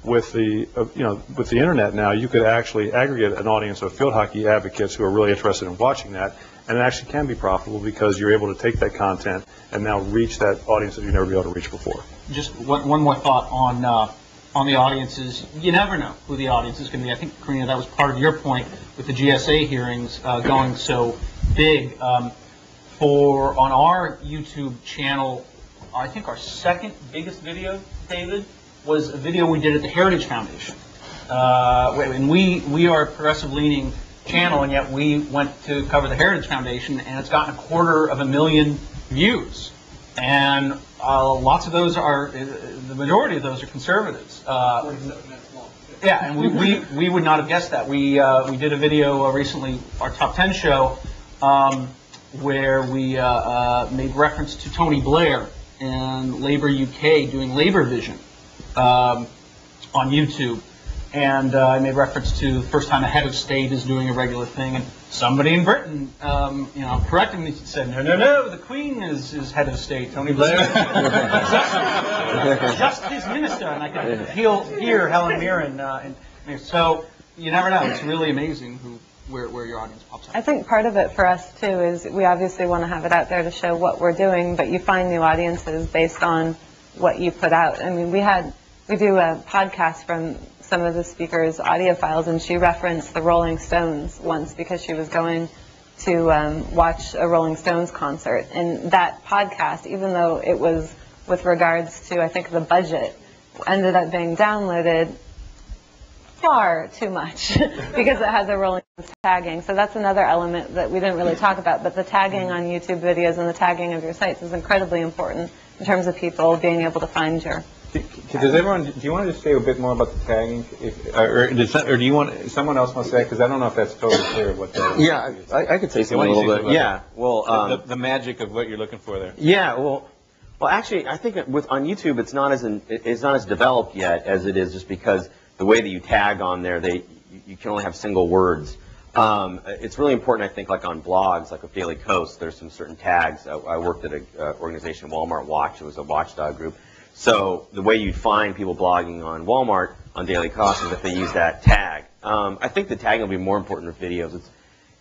with the with the internet now, you could actually aggregate an audience of field hockey advocates who are really interested in watching that, and it actually can be profitable because you're able to take that content and now reach that audience that you've never been able to reach before. Just one more thought on the audiences. You never know who the audience is going to be. I think, Karina, that was part of your point with the GSA hearings going so big. On our YouTube channel, I think our second biggest video, David, was a video we did at the Heritage Foundation. And we are a progressive-leaning channel, and yet we went to cover the Heritage Foundation, and it's gotten 250,000 views. And lots of those are, the majority of those are conservatives. 47 minutes long. Yeah, and we would not have guessed that. We did a video recently, our Top 10 show, where we made reference to Tony Blair and Labour UK doing Labour Vision on YouTube. And I made reference to the first time a head of state is doing a regular thing, and somebody in Britain, correcting me, said, no, the Queen is head of state. Tony Blair, just his minister, and I could hear Helen Mirren. And so you never know. It's really amazing where your audience pops up. I think part of it for us too is we obviously want to have it out there to show what we're doing, but you find new audiences based on what you put out. I mean, we do a podcast from some of the speakers' audio files, and she referenced the Rolling Stones once because she was going to watch a Rolling Stones concert. And that podcast, even though it was with regards to, I think, the budget, ended up being downloaded far too much because it has a Rolling Stones tagging. So that's another element that we didn't really talk about, but the tagging on YouTube videos and the tagging of your sites is incredibly important in terms of people being able to find your... Does everyone? Do you want to just say a bit more about the tagging, or do you want someone else want to say? Because I don't know if that's totally clear what that is. Yeah, I could say something a little bit. Yeah, well, the magic of what you're looking for there. Yeah, well, actually, I think on YouTube it's not as developed yet as it is just because the way that you tag on there, you can only have single words. It's really important, I think, like on blogs, like with Daily Kos, there's some certain tags. I worked at an organization, Walmart Watch. It was a watchdog group. So the way you'd find people blogging on Walmart on Daily Kos is if they use that tag. I think the tagging will be more important with videos.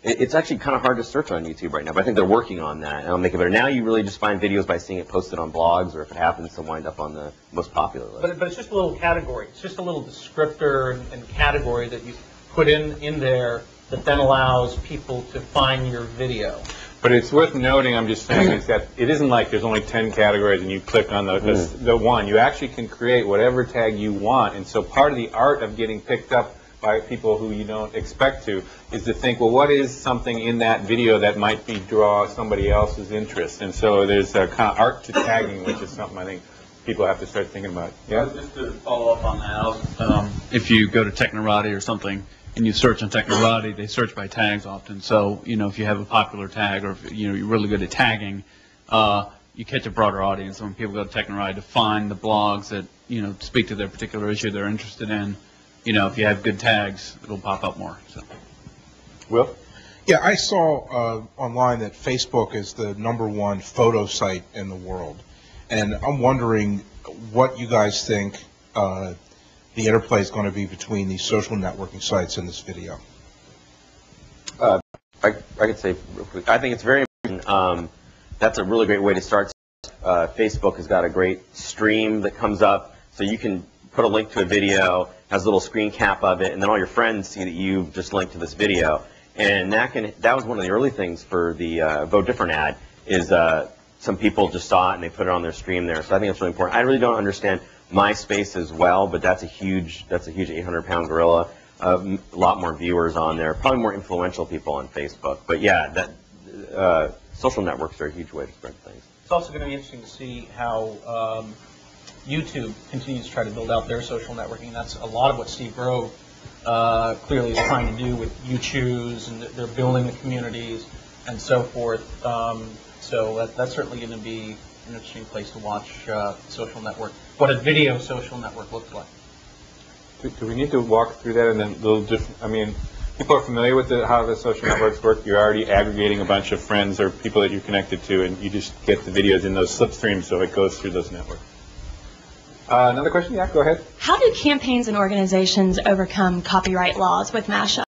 It's actually kind of hard to search on YouTube right now, but I think they're working on that, and I'll make it better. Now you really just find videos by seeing it posted on blogs, or if it happens to wind up on the most popular list. But it's just a little category. It's just a little descriptor and category that you put in there that then allows people to find your video. But it's worth noting, I'm just saying, is that it isn't like there's only 10 categories and you click on the one. You actually can create whatever tag you want. And so part of the art of getting picked up by people who you don't expect to is to think, well, what is something in that video that might draw somebody else's interest? And so there's a kind of art to tagging, which is something I think people have to start thinking about. Yeah? Just to follow up on that, if you go to Technorati or something, and you search on Technorati, they search by tags often. So, if you have a popular tag, or if, you're really good at tagging, you catch a broader audience. When people go to Technorati to find the blogs that, speak to their particular issue they're interested in, if you have good tags, it'll pop up more. So. Will? Yeah, I saw online that Facebook is the #1 photo site in the world. And I'm wondering what you guys think the interplay is going to be between these social networking sites and this video. I could say real quick. I think it's very important. That's a really great way to start. Facebook has got a great stream that comes up, so you can put a link to a video, has a little screen cap of it, and then all your friends see that you've just linked to this video. And that was one of the early things for the Vote Different ad, is some people just saw it and they put it on their stream there. So I think it's really important. I really don't understand MySpace as well, but that's a huge 800-pound gorilla. A lot more viewers on there, probably more influential people on Facebook. But yeah, social networks are a huge way to spread things. It's also going to be interesting to see how YouTube continues to try to build out their social networking. That's a lot of what Steve Grove clearly is trying to do with You Choose, and they're building the communities and so forth. So that's certainly going to be an interesting place to watch social network, what a video social network looks like. Do we need to walk through that and then people are familiar with how the social networks work. You're already aggregating a bunch of friends or people that you're connected to, and you just get the videos in those slipstreams, so it goes through those networks. Another question? Yeah, go ahead. How do campaigns and organizations overcome copyright laws with mashup?